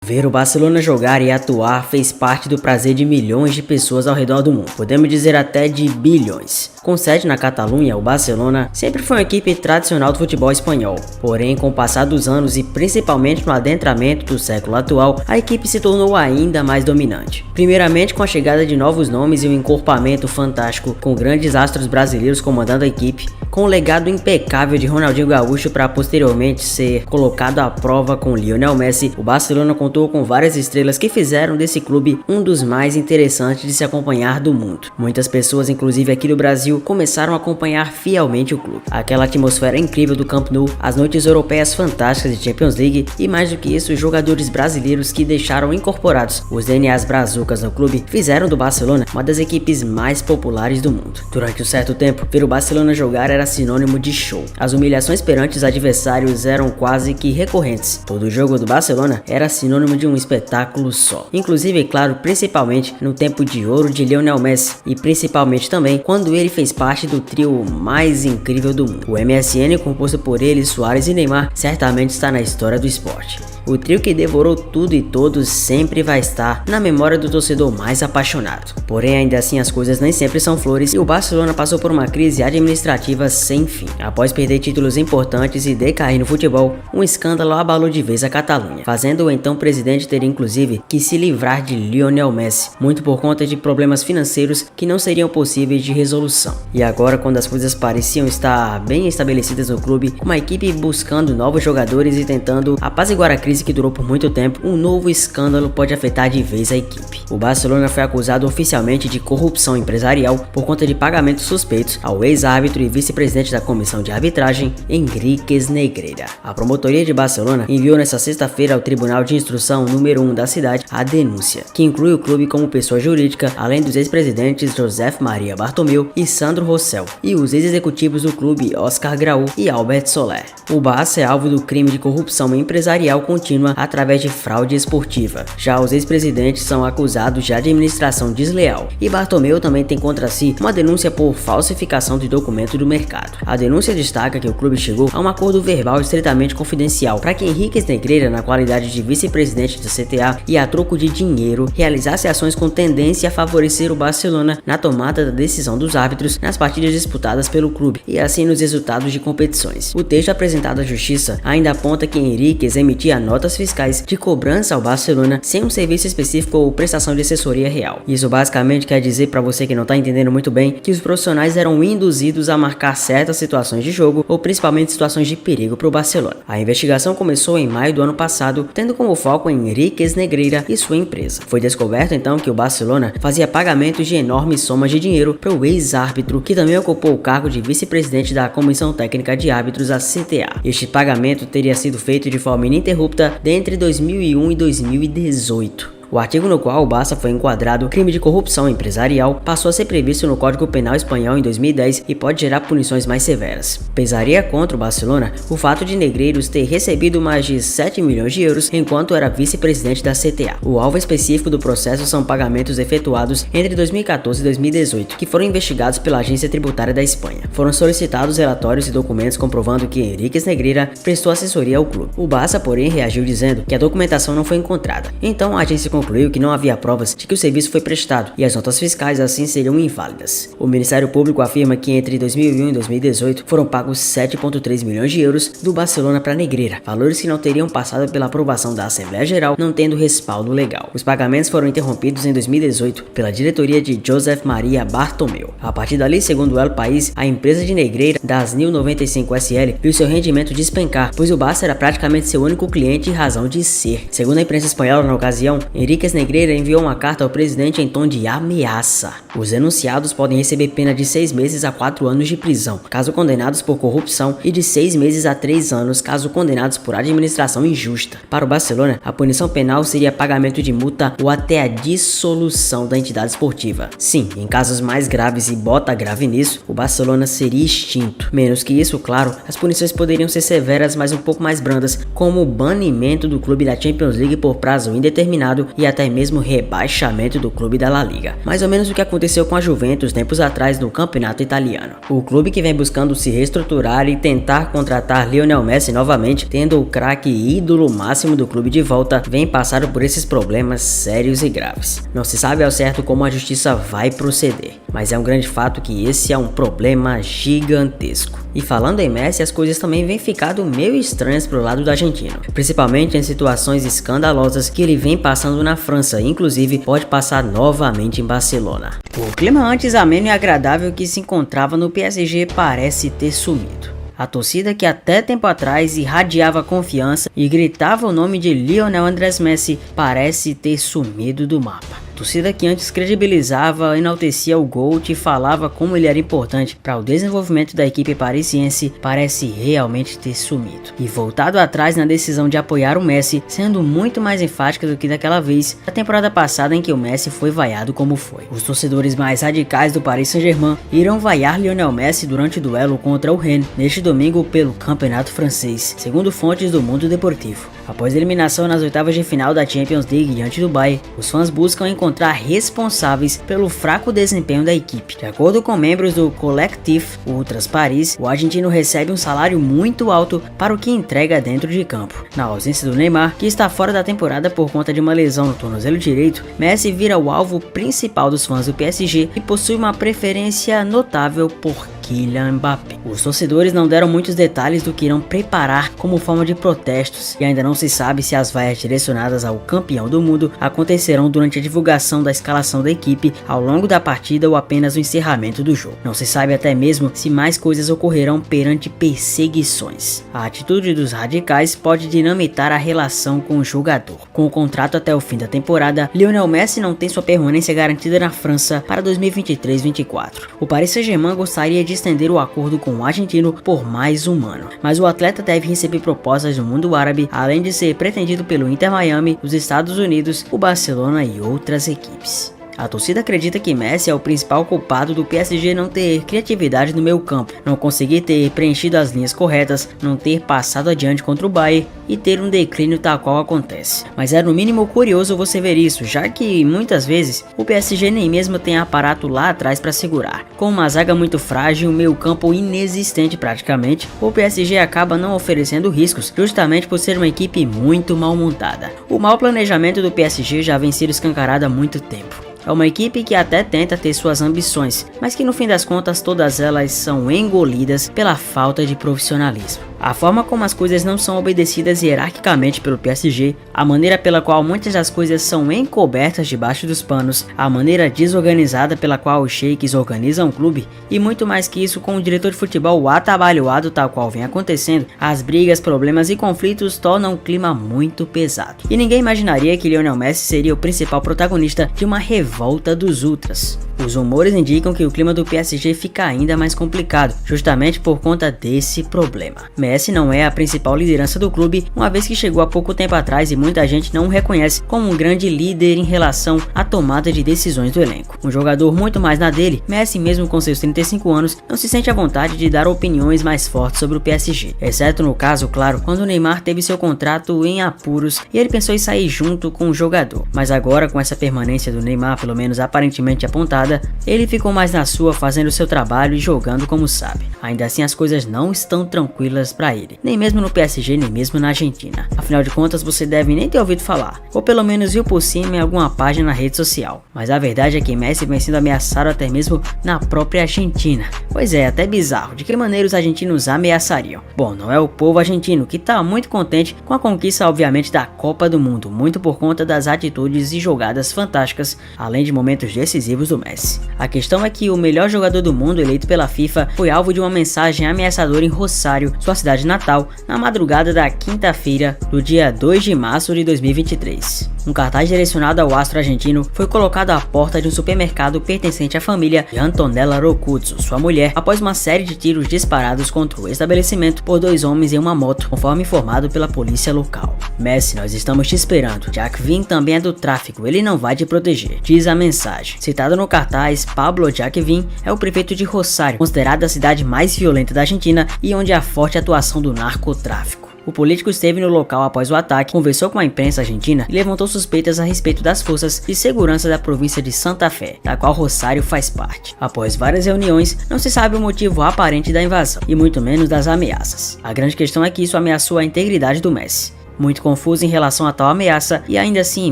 Ver o Barcelona jogar e atuar fez parte do prazer de milhões de pessoas ao redor do mundo, podemos dizer até de bilhões. Com sede na Catalunha, o Barcelona sempre foi uma equipe tradicional do futebol espanhol. Porém, com o passar dos anos e principalmente no adentramento do século atual, a equipe se tornou ainda mais dominante. Primeiramente com a chegada de novos nomes e um encorpamento fantástico, com grandes astros brasileiros comandando a equipe, com o legado impecável de Ronaldinho Gaúcho para posteriormente ser colocado à prova com Lionel Messi, o Barcelona contou com várias estrelas que fizeram desse clube um dos mais interessantes de se acompanhar do mundo. Muitas pessoas, inclusive aqui do Brasil, começaram a acompanhar fielmente o clube. Aquela atmosfera incrível do Camp Nou, as noites europeias fantásticas de Champions League e mais do que isso, os jogadores brasileiros que deixaram incorporados os DNAs brazucas no clube fizeram do Barcelona uma das equipes mais populares do mundo. Durante um certo tempo, ver o Barcelona jogar era sinônimo de show. As humilhações perante os adversários eram quase que recorrentes. Todo jogo do Barcelona era sinônimo de um espetáculo só. Inclusive, claro, principalmente no tempo de ouro de Lionel Messi e principalmente também quando ele fez parte do trio mais incrível do mundo. O MSN, composto por ele, Suárez e Neymar, certamente está na história do esporte. O trio que devorou tudo e todos sempre vai estar na memória do torcedor mais apaixonado. Porém, ainda assim as coisas nem sempre são flores e o Barcelona passou por uma crise administrativa sem fim. Após perder títulos importantes e decair no futebol, um escândalo abalou de vez a Catalunha, fazendo o então presidente ter inclusive que se livrar de Lionel Messi, muito por conta de problemas financeiros que não seriam possíveis de resolução. E agora, quando as coisas pareciam estar bem estabelecidas no clube, com uma equipe buscando novos jogadores e tentando apaziguar a crise que durou por muito tempo, um novo escândalo pode afetar de vez a equipe. O Barcelona foi acusado oficialmente de corrupção empresarial por conta de pagamentos suspeitos ao ex-árbitro e vice-presidente da comissão de arbitragem, Enríquez Negreira. A promotoria de Barcelona enviou nesta sexta-feira ao Tribunal de Instrução número 1 da cidade a denúncia, que inclui o clube como pessoa jurídica, além dos ex-presidentes Josep Maria Bartomeu e Sandro Rosell, e os ex-executivos do clube Óscar Grau e Albert Soler. O Barça é alvo do crime de corrupção empresarial contínua através de fraude esportiva. Já os ex-presidentes são acusados de administração desleal e Bartomeu também tem contra si uma denúncia por falsificação de documento do mercado. A denúncia destaca que o clube chegou a um acordo verbal estritamente confidencial para que Enríquez Negreira, na qualidade de vice-presidente do CTA e a troco de dinheiro, realizasse ações com tendência a favorecer o Barcelona na tomada da decisão dos árbitros nas partidas disputadas pelo clube e assim nos resultados de competições. O texto apresentado à justiça ainda aponta que Enríquez emitia notas fiscais de cobrança ao Barcelona sem um serviço específico ou prestação de assessoria real. Isso basicamente quer dizer, para você que não está entendendo muito bem, que os profissionais eram induzidos a marcar certas situações de jogo ou principalmente situações de perigo para o Barcelona. A investigação começou em maio do ano passado, tendo como foco Enríquez Negreira e sua empresa. Foi descoberto então que o Barcelona fazia pagamentos de enormes somas de dinheiro para o ex-árbitro, que também ocupou o cargo de vice-presidente da Comissão Técnica de Árbitros, a CTA. Este pagamento teria sido feito de forma ininterrupta entre 2001 e 2018. O artigo no qual o Barça foi enquadrado crime de corrupção empresarial passou a ser previsto no Código Penal espanhol em 2010 e pode gerar punições mais severas. Pesaria contra o Barcelona o fato de Negreiros ter recebido mais de 7 milhões de euros enquanto era vice-presidente da CTA. O alvo específico do processo são pagamentos efetuados entre 2014 e 2018, que foram investigados pela Agência Tributária da Espanha. Foram solicitados relatórios e documentos comprovando que Enríquez Negreira prestou assessoria ao clube. O Barça, porém, reagiu dizendo que a documentação não foi encontrada. Então a agência concluiu que não havia provas de que o serviço foi prestado e as notas fiscais assim seriam inválidas. O Ministério Público afirma que entre 2001 e 2018 foram pagos 7,3 milhões de euros do Barcelona para Negreira, valores que não teriam passado pela aprovação da Assembleia Geral, não tendo respaldo legal. Os pagamentos foram interrompidos em 2018 pela diretoria de Josep Maria Bartomeu. A partir dali, segundo o El País, a empresa de Negreira, das Nil 95 SL, viu seu rendimento despencar, pois o Barça era praticamente seu único cliente e razão de ser. Segundo a imprensa espanhola, na ocasião, Enríquez Negreira enviou uma carta ao presidente em tom de ameaça. Os denunciados podem receber pena de 6 meses a 4 anos de prisão, caso condenados por corrupção, e de 6 meses a 3 anos, caso condenados por administração injusta. Para o Barcelona, a punição penal seria pagamento de multa ou até a dissolução da entidade esportiva. Sim, em casos mais graves, e bota grave nisso, o Barcelona seria extinto. Menos que isso, claro, as punições poderiam ser severas, mas um pouco mais brandas, como o banimento do clube da Champions League por prazo indeterminado e até mesmo rebaixamento do clube da La Liga. Mais ou menos o que aconteceu com a Juventus tempos atrás no campeonato italiano. O clube que vem buscando se reestruturar e tentar contratar Lionel Messi novamente, tendo o craque ídolo máximo do clube de volta, vem passando por esses problemas sérios e graves. Não se sabe ao certo como a justiça vai proceder, mas é um grande fato que esse é um problema gigantesco. E falando em Messi, as coisas também vêm ficando meio estranhas pro lado do argentino, principalmente em situações escandalosas que ele vem passando na França, inclusive pode passar novamente em Barcelona. O clima antes ameno e agradável que se encontrava no PSG parece ter sumido. A torcida que até tempo atrás irradiava confiança e gritava o nome de Lionel Andrés Messi parece ter sumido do mapa. Torcida que antes credibilizava, enaltecia o GOAT e falava como ele era importante para o desenvolvimento da equipe parisiense parece realmente ter sumido. E voltado atrás na decisão de apoiar o Messi, sendo muito mais enfática do que daquela vez, na temporada passada em que o Messi foi vaiado como foi. Os torcedores mais radicais do Paris Saint-Germain irão vaiar Lionel Messi durante o duelo contra o Rennes neste domingo pelo campeonato francês, segundo fontes do Mundo Deportivo. Após a eliminação nas oitavas de final da Champions League diante do Bayern, os fãs buscam encontrar responsáveis pelo fraco desempenho da equipe. De acordo com membros do Collectif Ultras Paris, o argentino recebe um salário muito alto para o que entrega dentro de campo. Na ausência do Neymar, que está fora da temporada por conta de uma lesão no tornozelo direito, Messi vira o alvo principal dos fãs do PSG e possui uma preferência notável por Kylian Mbappé. Os torcedores não deram muitos detalhes do que irão preparar como forma de protestos e ainda não se sabe se as vaias direcionadas ao campeão do mundo acontecerão durante a divulgação da escalação da equipe ao longo da partida ou apenas o encerramento do jogo. Não se sabe até mesmo se mais coisas ocorrerão perante perseguições. A atitude dos radicais pode dinamitar a relação com o jogador. Com o contrato até o fim da temporada, Lionel Messi não tem sua permanência garantida na França para 2023-24. O Paris Saint-Germain gostaria de estender o acordo com o argentino por mais um ano, mas o atleta deve receber propostas do mundo árabe, além de ser pretendido pelo Inter Miami, os Estados Unidos, o Barcelona e outras equipes. A torcida acredita que Messi é o principal culpado do PSG não ter criatividade no meio campo, não conseguir ter preenchido as linhas corretas, não ter passado adiante contra o Bayern e ter um declínio tal qual acontece. Mas é no mínimo curioso você ver isso, já que muitas vezes o PSG nem mesmo tem aparato lá atrás para segurar. Com uma zaga muito frágil e um meio campo inexistente praticamente, o PSG acaba não oferecendo riscos, justamente por ser uma equipe muito mal montada. O mau planejamento do PSG já vem sendo escancarado há muito tempo. É uma equipe que até tenta ter suas ambições, mas que no fim das contas todas elas são engolidas pela falta de profissionalismo. A forma como as coisas não são obedecidas hierarquicamente pelo PSG, a maneira pela qual muitas das coisas são encobertas debaixo dos panos, a maneira desorganizada pela qual os sheiks organizam o clube e muito mais que isso com o diretor de futebol atabalhoado tal qual vem acontecendo, as brigas, problemas e conflitos tornam o clima muito pesado. E ninguém imaginaria que Lionel Messi seria o principal protagonista de uma revolta dos ultras. Os rumores indicam que o clima do PSG fica ainda mais complicado, justamente por conta desse problema. Messi não é a principal liderança do clube, uma vez que chegou há pouco tempo atrás e muita gente não o reconhece como um grande líder em relação à tomada de decisões do elenco. Um jogador muito mais na dele, Messi mesmo com seus 35 anos, não se sente à vontade de dar opiniões mais fortes sobre o PSG, exceto no caso, claro, quando o Neymar teve seu contrato em apuros e ele pensou em sair junto com o jogador. Mas agora, com essa permanência do Neymar, pelo menos aparentemente apontada, ele ficou mais na sua, fazendo seu trabalho e jogando como sabe. Ainda assim, as coisas não estão tranquilas para ele, nem mesmo no PSG, nem mesmo na Argentina. Afinal de contas, você deve nem ter ouvido falar, ou pelo menos viu por cima em alguma página na rede social. Mas a verdade é que Messi vem sendo ameaçado até mesmo na própria Argentina. Pois é, até bizarro, de que maneira os argentinos ameaçariam? Bom, não é o povo argentino, que tá muito contente com a conquista obviamente da Copa do Mundo, muito por conta das atitudes e jogadas fantásticas, além de momentos decisivos do Messi. A questão é que o melhor jogador do mundo eleito pela FIFA foi alvo de uma mensagem ameaçadora em Rosário, sua cidade natal, na madrugada da quinta-feira do dia 2 de março de 2023. Um cartaz direcionado ao astro argentino foi colocado à porta de um supermercado pertencente à família de Antonella Roccuzzo, sua mulher, após uma série de tiros disparados contra o estabelecimento por dois homens em uma moto, conforme informado pela polícia local. Messi, nós estamos te esperando. Jacquevin também é do tráfico, ele não vai te proteger, diz a mensagem. Citado no cartaz, Pablo Jacquevin é o prefeito de Rosário, considerada a cidade mais violenta da Argentina e onde há forte atuação do narcotráfico. O político esteve no local após o ataque, conversou com a imprensa argentina e levantou suspeitas a respeito das forças de segurança da província de Santa Fé, da qual Rosário faz parte. Após várias reuniões, não se sabe o motivo aparente da invasão, e muito menos das ameaças. A grande questão é que isso ameaçou a integridade do Messi. Muito confuso em relação a tal ameaça e ainda assim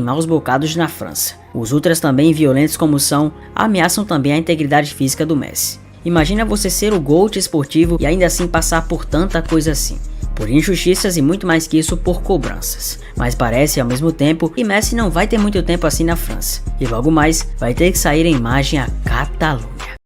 maus bocados na França. Os ultras, também violentos como são, ameaçam também a integridade física do Messi. Imagina você ser o GOAT esportivo e ainda assim passar por tanta coisa assim. Por injustiças e muito mais que isso por cobranças. Mas parece ao mesmo tempo que Messi não vai ter muito tempo assim na França. E logo mais vai ter que sair em imagem a Catalunha.